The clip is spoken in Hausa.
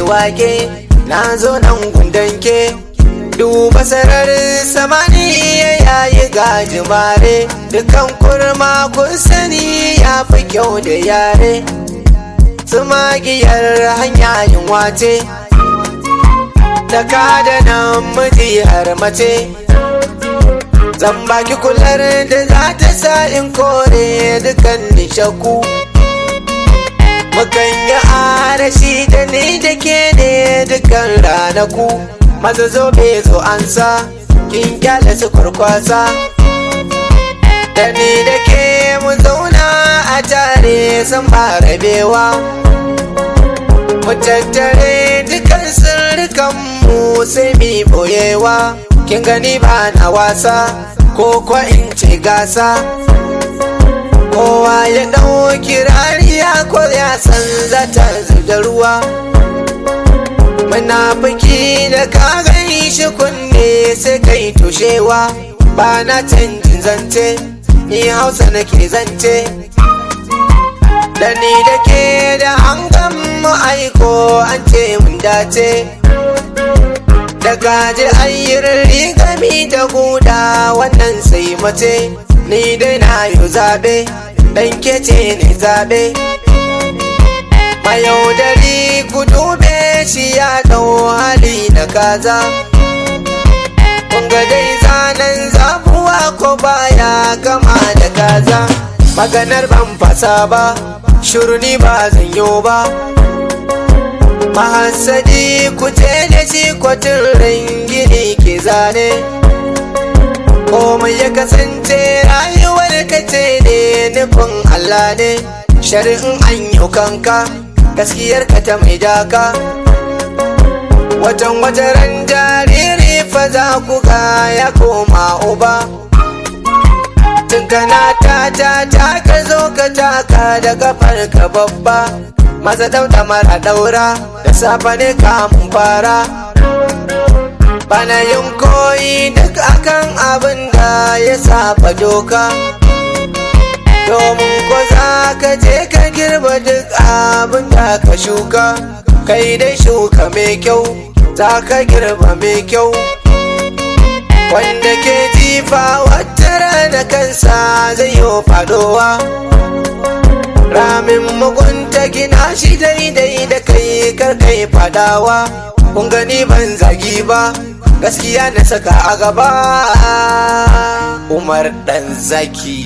wake na zo nan gundanke. Duba sararin samaniya yayi gajimare, dukan kurma kun sani ya fi kyau da yare. Tsumagiyar hanya yin wace, da kada nan miji har mace. Zan baki kular da za ta sa in kore dukan nishaku. Mukan yi arashi da ni da ke ne dukan ranaku. Maza zo be zo ansa, kin kyale su kwarkwasa. Da ni da ke mu zauna a tare san ba rabewa. Mu tattare dukan sirrikanmu sai mi boyewa. Kin gani ba na wasa ko kwa in ce gasa. Kowa ya ɗauki rariya ko ya san zata da ruwa. Munafiki da ka gani shi kunne sai kai tushewa. Ba na canjin zance, ni Hausa nake zance. Da ni da ke da hangan mu aiko an ce mun dace. Da gaji ayyar rigami da guda wannan sai mace. Ni dai na yi zaɓe, ɗan kece ne zaɓe. Mayaudari ku dube shi ya ɗau hali na kaza. Kunga dai zanen zabuwa ko baya kama da kaza. Maganar ban fasa ba, shiru ni ba zan yo ba. Mahassadi ku ce da shi kwatin rangini ke zane. Komai ya kasance rayuwar ka ce ne nufin Allah ne. Shari'in an yi kanka, gaskiyar ka ta mai daka. Watan wataran jariri fa za ku ga ya koma uba. Tun kana ta ka zo ka taka da kafar ka babba. Maza dauda mara daura, da safa ne kamun fara. Bana yin koyi duk akan abin da ya saba doka. Domin ko za ka je ka girba duk abin da ka shuka. Kai dai shuka mai kyau, za ka girba mai kyau. Wanda ke jifa wata rana kansa zai yi fadowa. Ramin mugunta gina shi daidai da kai karkai fadawa. Kun gani ban zagi ba, gaskiya na saka a gaba. Umar ɗan zaki.